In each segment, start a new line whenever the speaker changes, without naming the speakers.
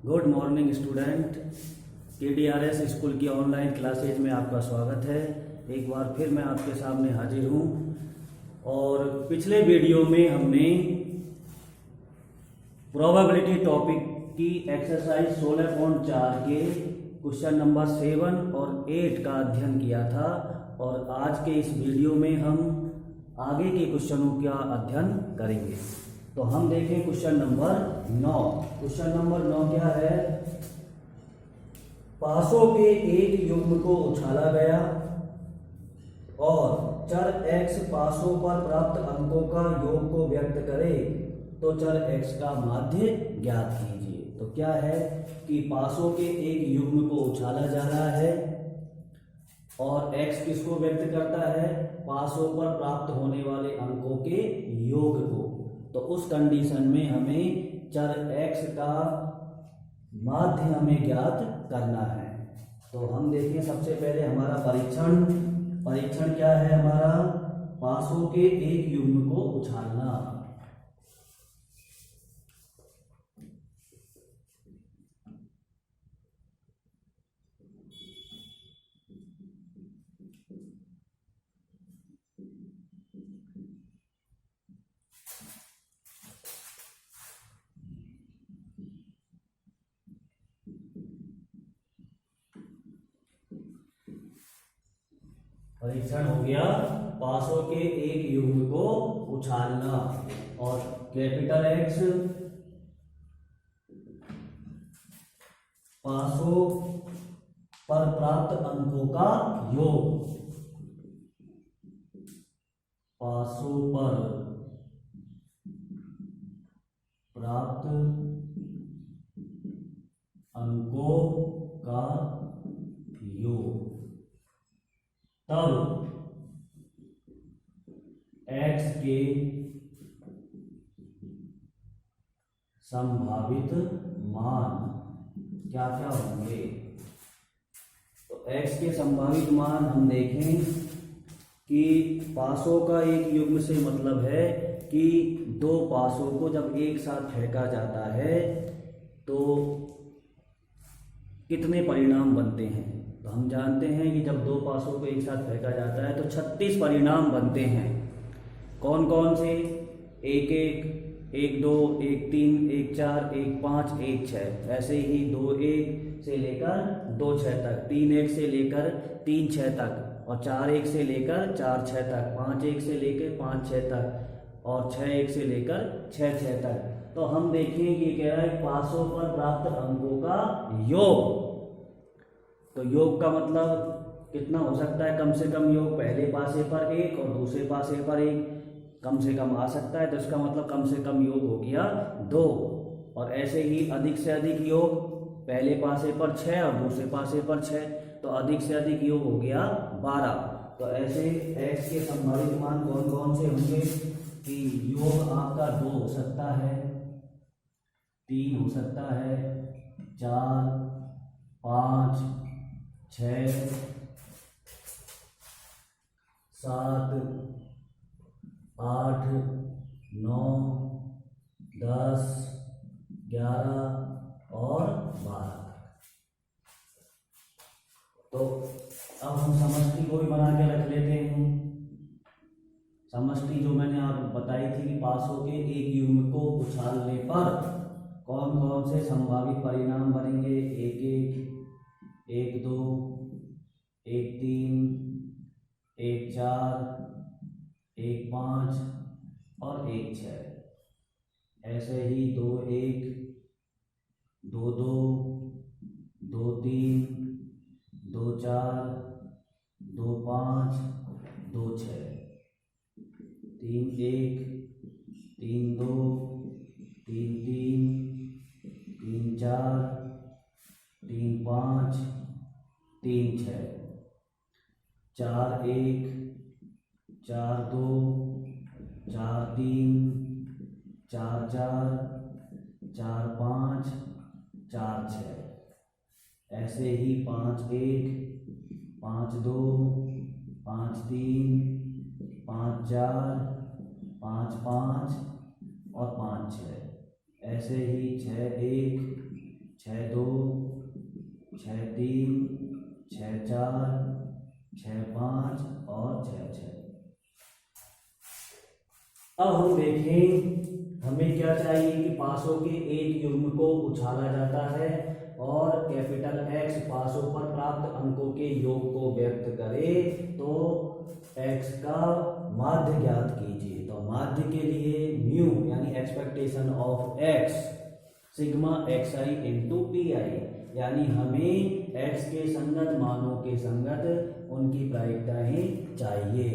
Good morning student. KDRS school की online classes में आपका स्वागत है। एक बार फिर मैं आपके सामने हाजिर हूँ। और पिछले वीडियो में हमने प्रोबेबिलिटी टॉपिक की एक्सरसाइज 16.4 के क्वेश्चन नंबर 7 और 8 का अध्ययन किया था। और आज के इस वीडियो में हम आगे के क्वेश्चनों का अध्ययन करेंगे। तो हम देखें क्वेश्चन नंबर 9। क्वेश्चन नंबर 9 क्या है? पासों के एक युग्म को उछाला गया और चर x पासों पर प्राप्त अंकों का योग को व्यक्त करे तो चर x का माध्य ज्ञात कीजिए। तो क्या है कि पासों के एक युग्म को उछाला जा रहा है और x किसको व्यक्त करता है? पासों पर प्राप्त होने वाले अंकों के योग को। तो उस कंडीशन में हमें चर x का माध्य हमें ज्ञात करना है। तो हम देखें सबसे पहले हमारा परीक्षण क्या है? हमारा पासों के एक युग्म को उछालना। परीक्षण हो गया पासों के एक युग्म को उछालना। और कैपिटल X पासों पर प्राप्त अंकों का योग। पासों पर प्राप्त अंकों का योग। तब x के संभावित मान क्या क्या होंगे? तो x के संभावित मान हम देखें कि पासों का एक युग्म से मतलब है कि दो पासों को जब एक साथ फेंका जाता है तो कितने परिणाम बनते हैं। तो हम जानते हैं कि जब दो पासों को एक साथ फेंका जाता है तो 36 परिणाम बनते हैं। कौन कौन से? 1 1, 1 2, 1 3, 1 4, 1 5, 1 6। ऐसे ही 2 1 से लेकर 2 6 तक, 3 1 से लेकर 3 6 तक, और 4 1 से लेकर 4 6 तक, 5 1 से लेकर 5 6 तक, और 6 1 से लेकर 6 6 तक। तो हम देखें कि कह रहा है पासों पर प्राप्त अंकों का योग। तो योग का मतलब कितना हो सकता है? कम से कम योग पहले पासे पर 1 और दूसरे पासे पर 1 कम से कम आ सकता है। तो इसका मतलब कम से कम योग हो गया 2। और ऐसे ही अधिक से अधिक योग पहले पासे पर 6 और दूसरे पासे पर 6, तो अधिक से अधिक योग हो गया 12। तो ऐसे x के संभावित मान कौन कौन से होंगे कि योग आपका 2 हो सकता है, 3 हो सकता है, 4 5 6 7 8 9 10 11 और 12। तो अब हम समष्टि को भी बना के रख लेते हैं। समष्टि जो मैंने आपको बताई थी कि पासों के एक युग्म को उछालने पर कौन कौन से संभावित परिणाम बनेंगे? 1 1, 1 2, 1 3, 1 4, 1 5 और 1 6। ऐसे ही 2 1, 2 2, 2 3, 2 4, 2 5, 2 6, 3 1, 3 2, 3 3, 3 4, 3 5, 3 6, 4 1, 4 2, 4 3, 4 4, 4 5, 4 6। ऐसे ही 5 1, 5 2, 5 3, 5 4, 5 5 और 5 6। ऐसे ही 6 1, 6 2, 6 3, 6 4, 6 5 और 6 6। अब हम देखें हमें क्या चाहिए कि पासों के एक युग्म को उछाला जाता है और कैपिटल X पासों पर प्राप्त अंकों के योग को व्यक्त करे, तो X का माध्य ज्ञात कीजिए। तो माध्य के लिए म्यू यानी expectation of X sigma xi into P I, यानी हमें X के संगत मानों के संगत उनकी प्रायिकताएं चाहिए।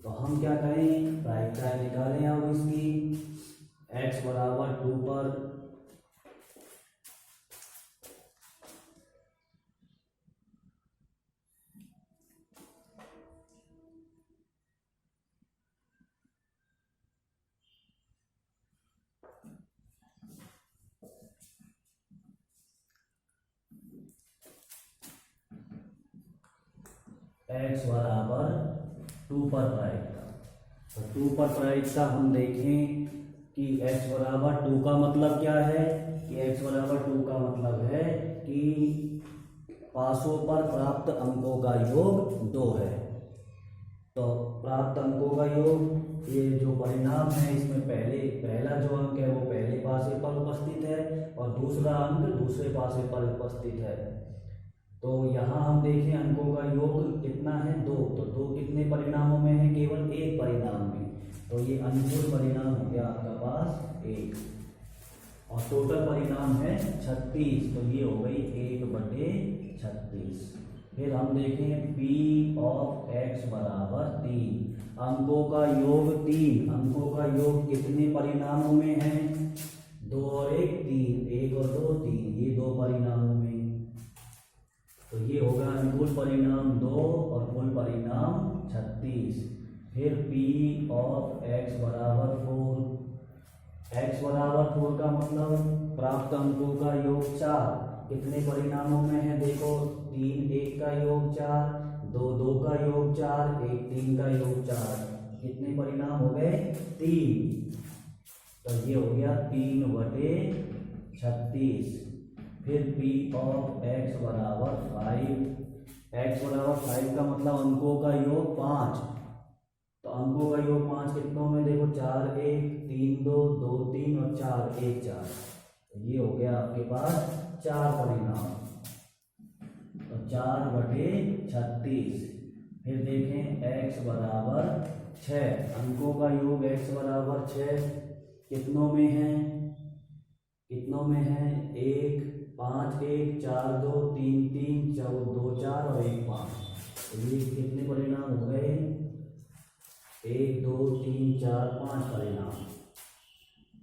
तो हम क्या करें, प्रायिकताएं निकालें। अब इसकी x बराबर 2 पर x बराबर 2 पर प्रायिकता। तो 2 पर प्रायिकता हम देखें कि x बराबर 2 का मतलब क्या है कि x बराबर 2 का मतलब है कि पासों पर प्राप्त अंकों का योग 2 है। तो प्राप्त अंकों का योग, ये जो परिणाम है इसमें पहला जो अंक है वो पहले पासे पर उपस्थित है और दूसरा अंक दूसरे पासे पर उपस्थित है। तो यहाँ हम देखें अंकों का योग कितना है, 2। तो 2 कितने परिणामों में है, केवल एक परिणाम में। तो ये अनुकूल परिणाम हो गया आपका पास 1 और टोटल परिणाम है 36। तो ये हो गई 1/36। फिर हम देखें p ऑफ x बराबर 3। अंकों का योग 3। अंकों का योग कितने परिणामों में है, 2 और 1 3, 1 और 2 3, ये 2 परिणामों में। तो ये होगा अनुकूल परिणाम 2 और कुल परिणाम 36। फिर p ऑफ x बराबर 4। x बराबर 4 का मतलब प्राप्त अंकों का योग 4। कितने परिणामों में है, देखो 3 1 का योग 4, 2 2 का योग 4, 1 3 का योग 4। कितने परिणाम हो गए, 3। तो ये हो गया 3/36। फिर p ऑफ x बराबर 5। x बराबर 5 का मतलब अंकों का योग 5। तो अंकों का योग 5 कितनों में, देखो 4 1, 3 2, 2 3 और 4 1 4। तो ये हो गया आपके पास 4 परिणाम। तो 4/36। फिर देखें x बराबर 6। अंकों का योग x बराबर 6 कितनों में है, 1 5 1 4 2 3 3 2 4 और 1 5। तो ये कितने परिणाम हो गए, 1 2 3 4 5 परिणाम।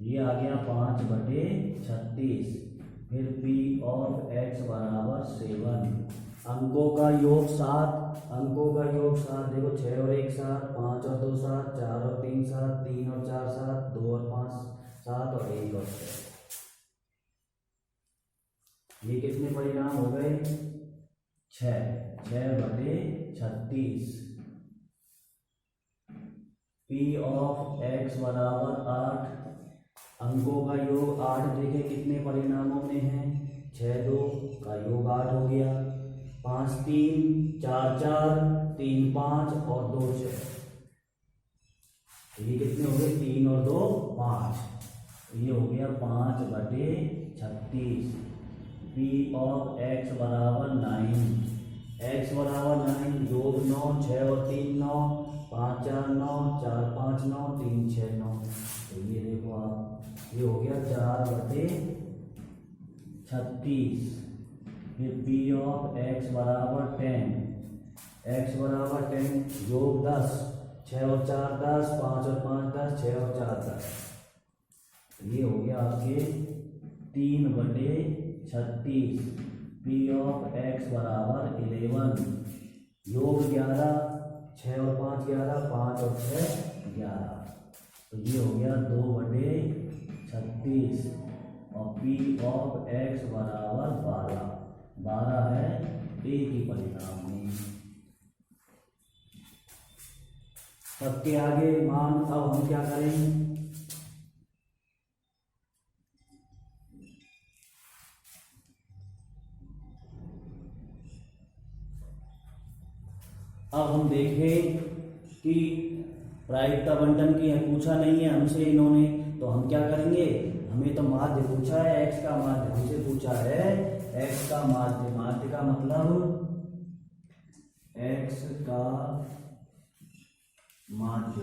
ये आ गया 5/36। फिर p ऑफ x बराबर 7। अंकों का योग 7। अंकों का योग 7, देखो 6 और 1 7, 5 और 2 7, 4 और 3 7, 3 और 4 7, 2 और 5 7 और 1 और 6। ये कितने परिणाम हो गए, 6/36। p ऑफ x बराबर 8। अंकों का योग 8, देखें कितने परिणामों में है, 6 2 का योग 8 हो गया, 5 3 4 4, 3 5 और 2 6। ये कितने हो गए, 3 और 2 5। ये हो गया 5/36। p ऑफ x बराबर 9। x बराबर 9, योग 9, 6 और 3 9, 5 4 9, 4 5 9, 3 6 9। तो ये देखो आप, ये हो गया 4/36। फिर p ऑफ x बराबर 10। x बराबर 10, योग 10, 6 और 4 10, 5 और 5 10, 6 और 4 10। ये हो गया आपके 3/36। p ऑफ x बराबर 11। योग 11, 6 और 5 11, 5 और 6 11। तो ये हो गया 2/36। और p ऑफ x बराबर 12। 12 है एक ही परिणाम में। सबके आगे मान, अब हम क्या करें, अब हम देखें कि प्रायिकता बंटन की पूछा नहीं है हमसे इन्होंने, तो हम क्या करेंगे, हमें तो माध्य पूछा है, x का माध्य हमसे पूछा है, x का माध्य, माध्य का मतलब x का माध्य,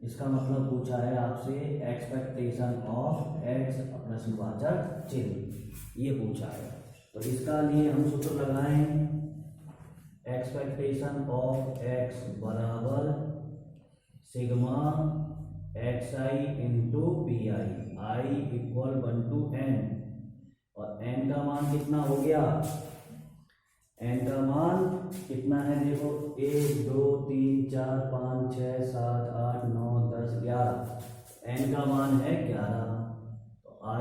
इसका मतलब पूछा है आपसे एक्सपेक्टेशन ऑफ x प्रश्नवाचक चिन्ह, ये पूछा है। तो इसका लिए हम सूत्र लगाएं, एक्सपेक्टेशन ऑफ x बराबर sigma xi into P I equal 1 to n, और n का मान कितना हो गया, n का मान कितना है देखो, 1 2 3 4 5 6 7 8 9 10 11, n का मान है 11, तो i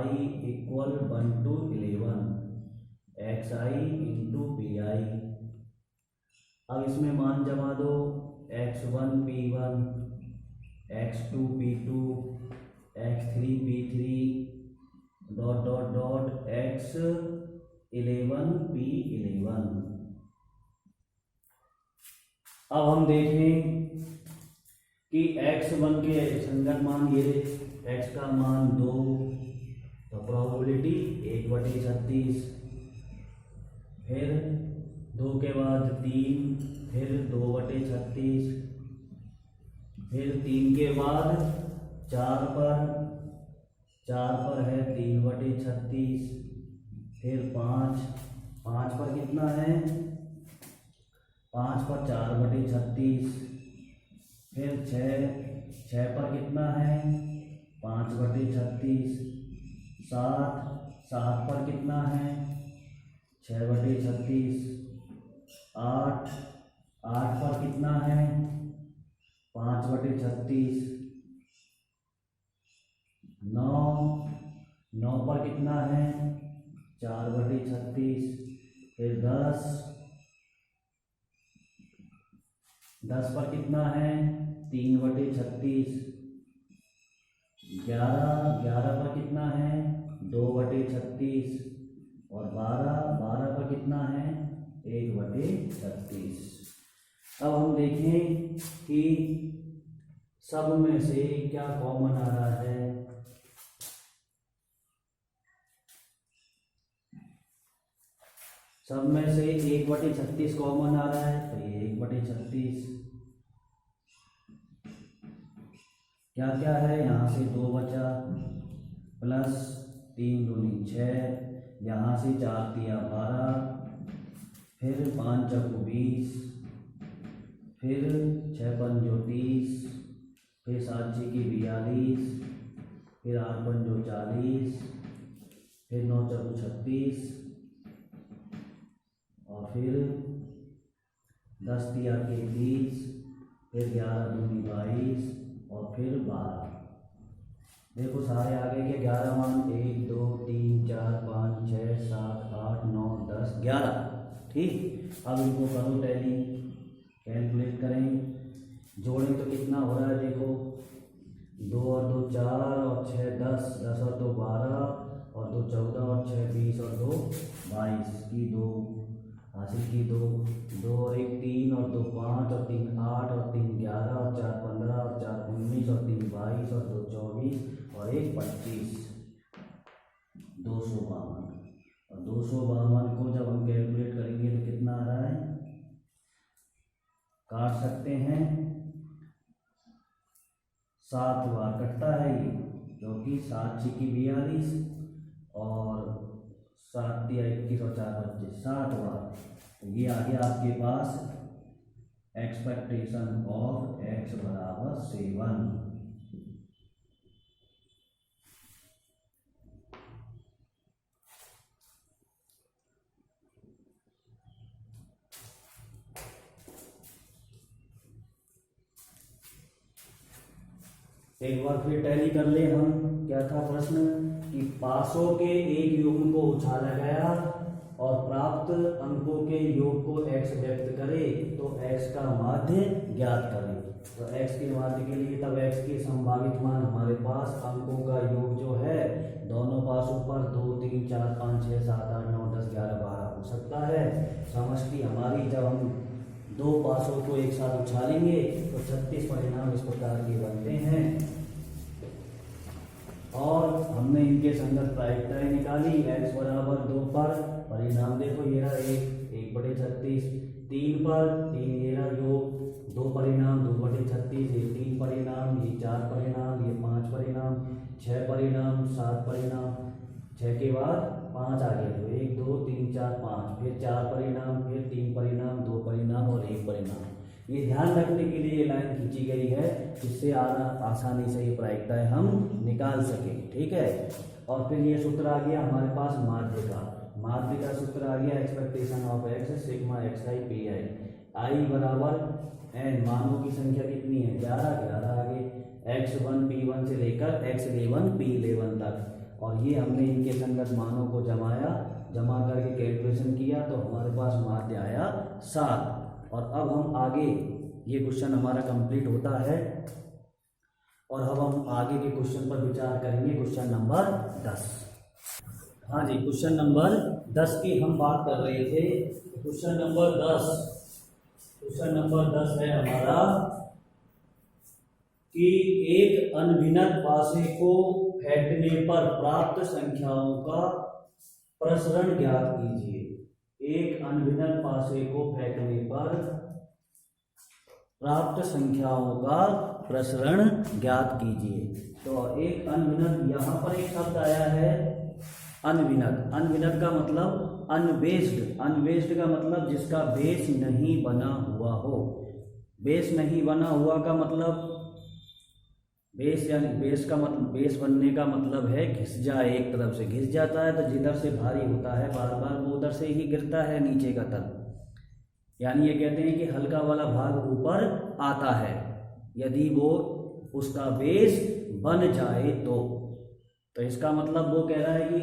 equal 1 to 11 xi into P I. अब इसमें मान जमा दो, x1 p1 x2 p2 x3 p3 dot dot dot x11 p11। अब हम देखें कि x1 के संगत मान ये, x का मान 2, तो प्रोबेबिलिटी 1/36, फिर 2 के बाद 3, फिर 2/36, फिर 3 के बाद 4 पर है 3/36, फिर 5 पर कितना है, 5 पर 4/36, फिर 6 पर कितना है 5/36, 7 पर कितना है 6/36, 8 पर कितना है 5/36, 9 पर कितना है 4/36, फिर 10 पर कितना है 3/36, 11 पर कितना है 2/36, और 12 पर कितना है 1/36। अब हम देखें कि सब में से क्या कॉमन आ रहा है, सब में से 1/36 कॉमन आ रहा है, तो ये 1/36, क्या क्या है, यहाँ से 2 बचा, प्लस 3 दूनी 6, यहाँ से 4 तिया 12, फिर 5 चौको 20, फिर 6 पंजो 30, फिर 7 छीकी 42, फिर 8 पंजो 40, फिर 9 चौको 36, और फिर 10 तिया 30, फिर 11 दूनी 22, और फिर 12। देखो सारे आगे के 11 मान, 1 2 3 4 5 6 7 8 9 10 11, ठीक। अब इनको करो टैली, कैलकुलेट करें, जोड़ें तो कितना हो रहा है देखो, 2 और 2 4 और 6 10, 10 और 2 12, और 2 14 और 6 20, और 2 22 की 2 हासिल की 2 और 1 3, और 2 5, और 3 8, और 3 11, और 4 15, और 4 19, और 3 22, और 2 24, और 1 25, 252। और 252 को जब हम कैलकुलेट करेंगे तो कितना आ रहा है, काट सकते हैं, 7 बार कटता है ये, क्योंकि 7 छीकी 42, और 7 तिया 21, और 4 25, 7 बार। तो ये आ गया आपके पास एक्सपेक्टेशन ऑफ x बराबर 7। एक बार फिर टैली कर ले हम, क्या था प्रश्न कि पासों के एक युग्म को उछाला गया और प्राप्त अंकों के योग को x व्यक्त करे तो x का माध्य ज्ञात करें। तो x के माध्य के लिए तब x के संभावित मान हमारे पास अंकों का योग जो है दोनों पासों पर 2 3 4 5 6 7 8 9 10 11 12 हो सकता है। समष्टि हमारी जब हम दो पासों को एक साथ उछालेंगे तो 36 परिणाम इस प्रकार के बनते हैं। और हमने इनके संगत प्रायिकताएं निकाली। x बराबर 2 पर परिणाम देखो ये रहा 1/36, 3 पर 3 ये रहा योग 2 परिणाम 2/36, ये 3 परिणाम, ये 4 परिणाम, ये 5 परिणाम, 6 परिणाम, 7 परिणाम, 6 के बाद 5 आ गए तो 1 2 3 4 5, फिर 4 परिणाम, फिर 3 परिणाम, 2 परिणाम और 1 परिणाम। ये ध्यान रखने के लिए ये लाइन खींची गई है जिससे आसानी से ये प्रायिकताएं हम निकाल सकें। ठीक है। और फिर ये सूत्र आ गया हमारे पास माध्य का सूत्र आ गया expectation of x sigma xi pi। i बराबर n, मानों की संख्या कितनी है 11 आगे x1 p1 से लेकर x11 p11 तक। और ये हमने इनके संगत मानों को जमा करके कैलकुलेशन किया तो हमारे पास माध्य आया 7। और अब हम आगे, ये क्वेश्चन हमारा कंप्लीट होता है और अब हम आगे के क्वेश्चन पर विचार करेंगे। Question number 10। हाँ जी, क्वेश्चन नंबर 10 की हम बात कर रहे थे। क्वेश्चन नंबर 10 है हमारा कि एक अनभिनत पासे को फेंकने पर प्राप्त संख्याओं का प्रसरण ज्ञात कीजिए। एक अनभिनत पासे को फेंकने पर प्राप्त संख्याओं का प्रसरण ज्ञात कीजिए। तो एक अनभिनत, यहाँ पर एक शब्द आया है अनभिनत का मतलब अनबेस्ड का मतलब जिसका बेस नहीं बना हुआ हो। बेस नहीं बना हुआ का मतलब बेस, यानी बेस बनने का मतलब है घिस जाए, एक तरफ से घिस जाता है तो जिधर से भारी होता है बार बार वो उधर से ही गिरता है नीचे का तल। यानी ये कहते हैं कि हल्का वाला भाग ऊपर आता है यदि वो उसका बेस बन जाए तो इसका मतलब वो कह रहा है कि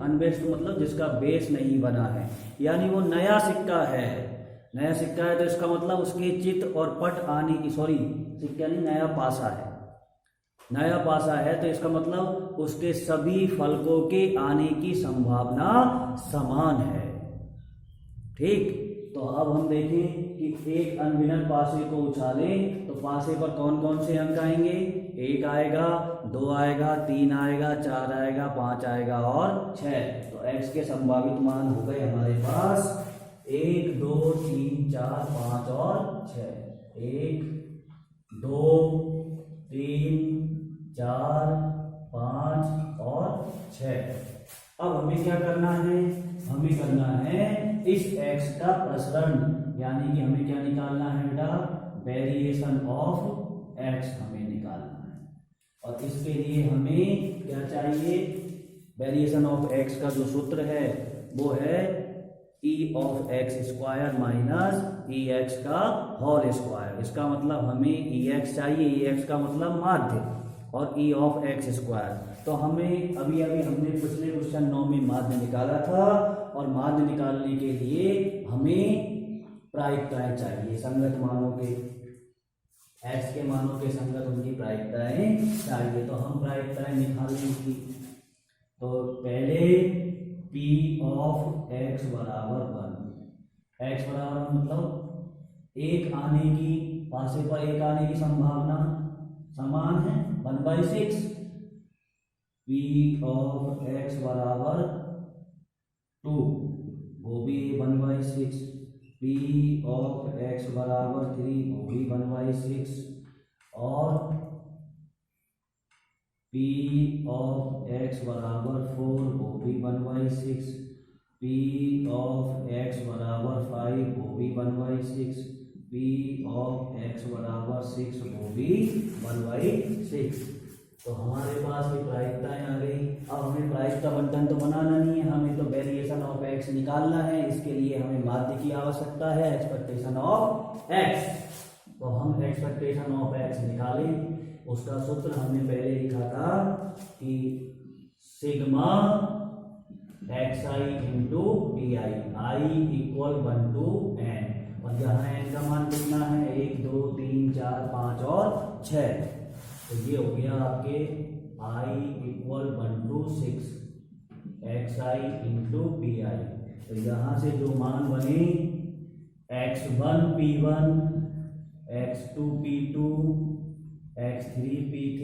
अनबेस्ड मतलब जिसका बेस नहीं बना है, यानी वो नया सिक्का है तो इसका मतलब उसके चित और पट आने की, सिक्का नहीं, नया पासा है तो इसका मतलब उसके सभी फलकों के आने की संभावना समान है। ठीक। तो अब हम देखें कि एक अनभिनत पासे को उछालें तो पासे पर कौन कौन से अंक आएंगे। 1 आएगा, 2 आएगा, 3 आएगा, 4 आएगा, 5 आएगा और 6। तो x के संभावित मान हो गए हमारे पास 1 2 3 4 5 और 6। 1 2 3 4 5 और 6। अब हमें क्या करना है, हमें करना है इस x का प्रसरण, यानी कि हमें क्या निकालना है बेटा, वेरिएशन ऑफ x हमें निकालना है। और इसके लिए हमें क्या चाहिए, वेरिएशन ऑफ x का जो सूत्र है वो है e of x square minus E x का होल स्क्वायर। इसका मतलब हमें ex चाहिए, ex का मतलब माध्य और e ऑफ x स्क्वायर। तो हमें अभी हमने पिछले क्वेश्चन 9 में माध्य निकाला था और माध्य निकालने के लिए हमें प्रायिकताएं चाहिए, संगत मानों के, x के मानों के संगत उनकी प्रायिकताएं चाहिए। तो हम प्रायिकताएं निकालने की, तो पहले p ऑफ x बराबर 1, x बराबर मतलब एक आने की, पासे पर एक आने की संभावना समान है 1/6। p ऑफ x बराबर 2, वो भी 1/6। p ऑफ x बराबर 3, वो भी 1/6। और p ऑफ x बराबर 4, वो भी 1/6। p ऑफ x बराबर 5, वो भी 1/6। p ऑफ x बराबर 6, वो भी 1/6। तो हमारे पास ये प्रायिकताएं आ गई। अब हमें प्रायिकता बंटन तो बनाना नहीं है, हमें तो वेरिएशन ऑफ x निकालना है। इसके लिए हमें माध्य की आवश्यकता है, एक्सपेक्टेशन ऑफ x। तो हम एक्सपेक्टेशन ऑफ x निकालें। उसका सूत्र हमने पहले लिखा था कि sigma xi into P I equal 1 to n। और यहाँ n का मान कितना है, 1 2 3 4 5 और 6। तो ये हो गया आपके i equal 1 to 6 xi into P I. तो यहाँ से जो मान बने x1 p1, x2 p2, x3 p3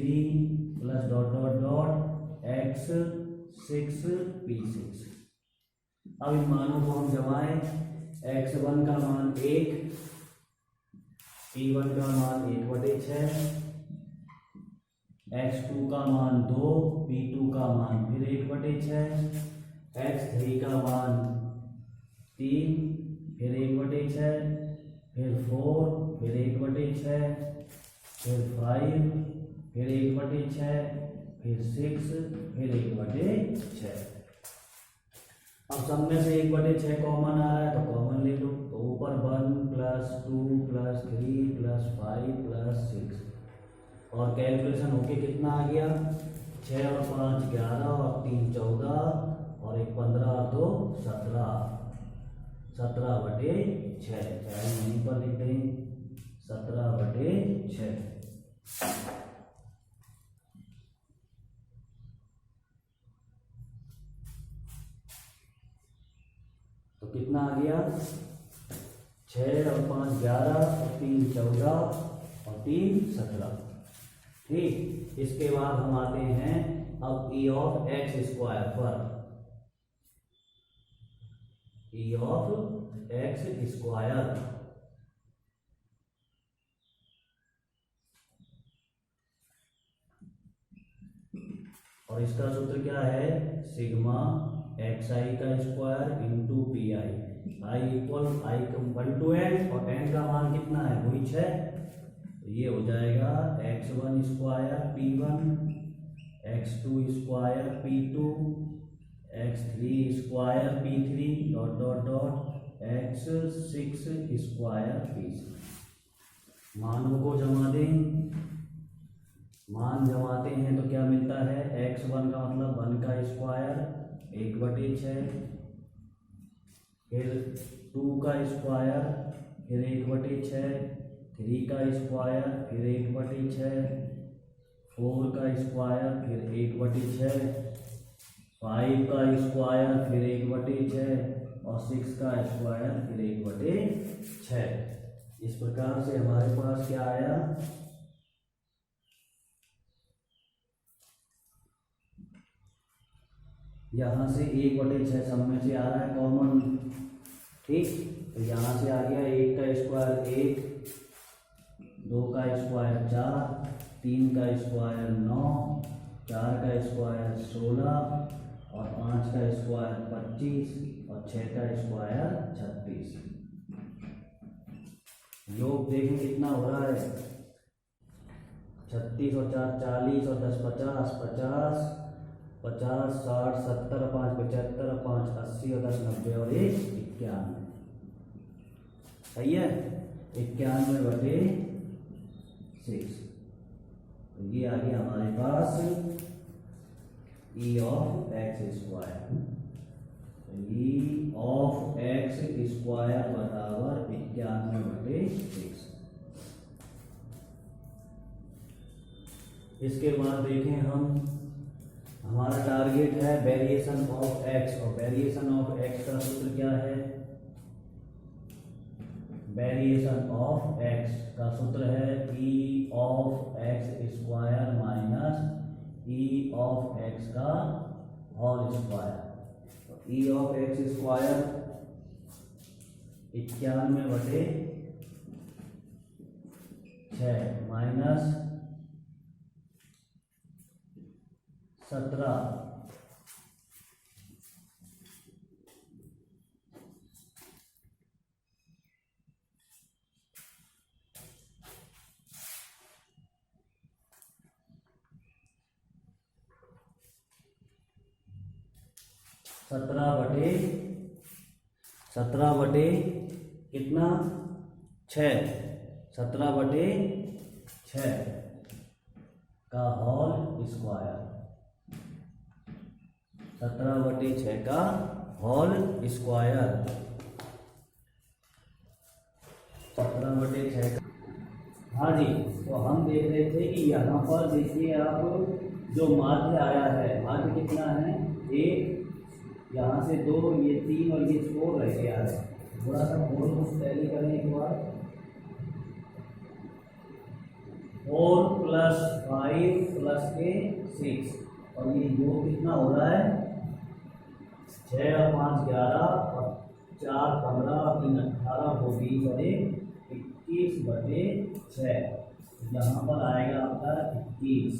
plus dot dot dot x6 p6। अब इन मानों को हम जमाएं। x1 का मान 1, p1 का मान 1/6, x2 का मान 2, p2 का मान फिर 1/6, x3 का मान 3 फिर 1/6, फिर 4 फिर 1/6, फिर 5 फिर 1/6, फिर 6 फिर 1/6। अब सब में से 1/6 कॉमन आ रहा है तो कॉमन ले लो। तो ऊपर 1 प्लस 2 प्लस 3 प्लस 5 प्लस 6 और कैलकुलेशन होके कितना आ गया? 6 और 5 11 और 3 14 और 1 15 और 2 17, 17/6। चाहे यहीं पर लिख दें 17/6। तो कितना आ गया? 6 और 5 11 और 3 14 और 3 17। ठीक, इसके बाद हम आते हैं अब e ऑफ एक्स स्क्वायर पर। e ऑफ एक्स स्क्वायर और इसका सूत्र क्या है? सिग्मा xi का square into P I. I equal I 1 to n और n का मान कितना है? वही 6। तो ये हो जाएगा x1 square p1, x2 square p2, x3 square p3 dot dot dot x6 square p6। मानों को जमा दें। मान जमाते हैं तो क्या मिलता है? x1 का मतलब 1 का स्क्वायर 1/6, फिर 2 का स्क्वायर फिर 1/6, 3 का स्क्वायर फिर 1/6, 4 का स्क्वायर फिर 1/6, 5 का स्क्वायर फिर 1/6 और 6 का स्क्वायर फिर 1/6। इस प्रकार से हमारे पास क्या आया? यहाँ से 1/6 सब में से आ रहा है कॉमन। ठीक, तो यहाँ से आ गया 1 का स्क्वायर 1, 2 का स्क्वायर 4, 3 का स्क्वायर 9, 4 का स्क्वायर 16 और 5 का स्क्वायर 25 और 6 का स्क्वायर 36। योग देखें कितना हो रहा है? 36 और 4 40 और 10 50, 50 50 60 70 5 75 5 80 और 10 90 और 1 91। सही है? 91/6। तो ये आ गया हमारे पास e of x square. e of x square बराबर 91/6। इसके बाद देखें हम, हमारा टारगेट है वेरिएशन ऑफ एक्स और वेरिएशन ऑफ एक्स का सूत्र क्या है? वेरिएशन ऑफ एक्स का सूत्र है e of x square minus e of x का होल स्क्वायर। तो e of x square 91/6 minus 17 17/17 कितना? 6। 17/6 का होल स्क्वायर। 17/6 का होल स्क्वायर। 17/6 का। हाँ जी, तो हम देख रहे थे कि यहाँ पर देखिए आप, जो माध्य आया है, माध्य कितना है? 1, यहाँ से 2, ये 3 और ये 4 रह गया है। थोड़ा सा बोर्ड को टैली करें एक बार। 4 + 5 + के 6, और ये योग कितना हो रहा है? 6 और 5 11 और 4 15 और 3 18 को 20 और 21/6। यहाँ पर आएगा आपका 21।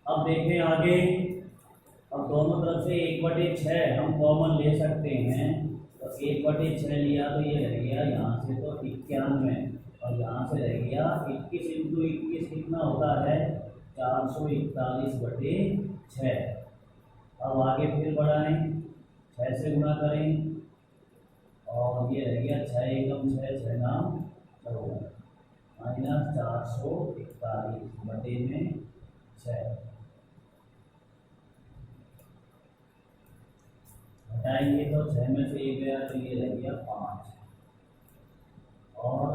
अब देखें आगे। अब दोनों तरफ से 1/6 हम कॉमन ले सकते हैं, तो 1/6 लिया तो ये रह गया यहाँ से तो 91, और यहाँ से रह गया 21 × 21 कितना होता है? 441/6। अब आगे फिर बढ़ाएं, 6 से गुणा करें, और ये रह गया 6 एकम 6, 6 नाम 14 -441/6। हटाएंगे तो 6 में से 1 गया तो ये रह गया 5, और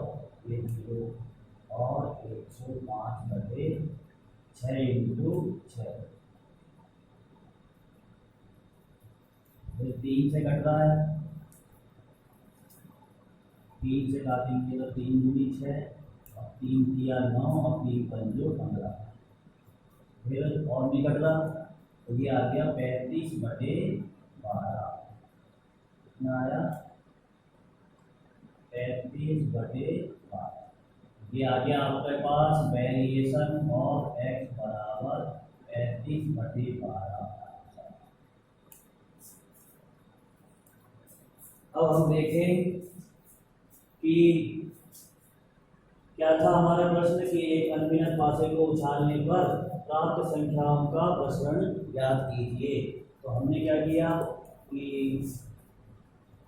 ये 0, और 105/6 × 6। फिर 3 से कट रहा है, 3 से काटेंगे तो 3 × 6, और 3 × 9, और 3 × 5 15। फिर और नहीं कट रहा, तो ये आ गया 35/12। कितना आया? 35/12। ये आ गया आपके पास वेरिएशन ऑफ x बराबर 35/12। अब हम देखें कि क्या था हमारा प्रश्न कि एक अनगिनत पासे को उछालने पर प्राप्त संख्याओं का प्रसरण ज्ञात कीजिए। तो हमने क्या किया कि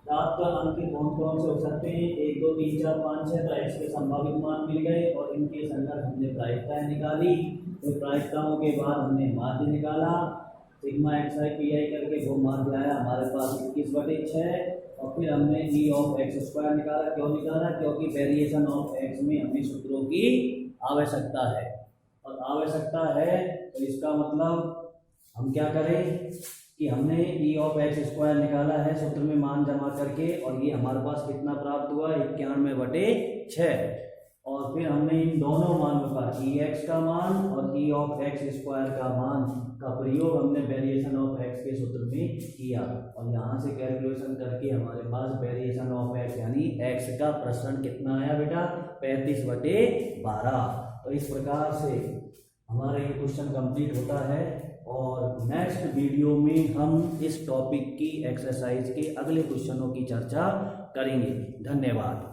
प्राप्त अंक कौन कौन से हो सकते हैं? 1 2 3 4 5 6, तो x के संभावित मान मिल गए, और इनके संदर्भ हमने प्रायिकताएं निकाली। तो प्रायिकताओं के बाद हमने माध्य निकाला, सिग्मा xi pi करके वो माध्य आया हमारे पास 21/6। और फिर हमने E(x²) निकाला। क्यों निकाला? क्योंकि वेरिएशन ऑफ x में हमें सूत्रों की आवश्यकता है, और आवश्यकता है तो इसका मतलब हम क्या करें कि हमने E(x²) निकाला है सूत्र में मान जमा करके, और ये हमारे पास कितना प्राप्त हुआ? 91/6। और फिर हमने इन दोनों मानों का Ex का मान और E(x²) का मान का प्रयोग हमने वेरिएशन ऑफ x के सूत्र में किया, और यहाँ से कैलकुलेशन करके हमारे पास वेरिएशन ऑफ x यानी x का प्रसरण कितना आया बेटा? 35/12। तो इस प्रकार से हमारा ये क्वेश्चन कंप्लीट होता है, और नेक्स्ट वीडियो में हम इस टॉपिक की एक्सरसाइज के अगले क्वेश्चनों की चर्चा करेंगे। धन्यवाद।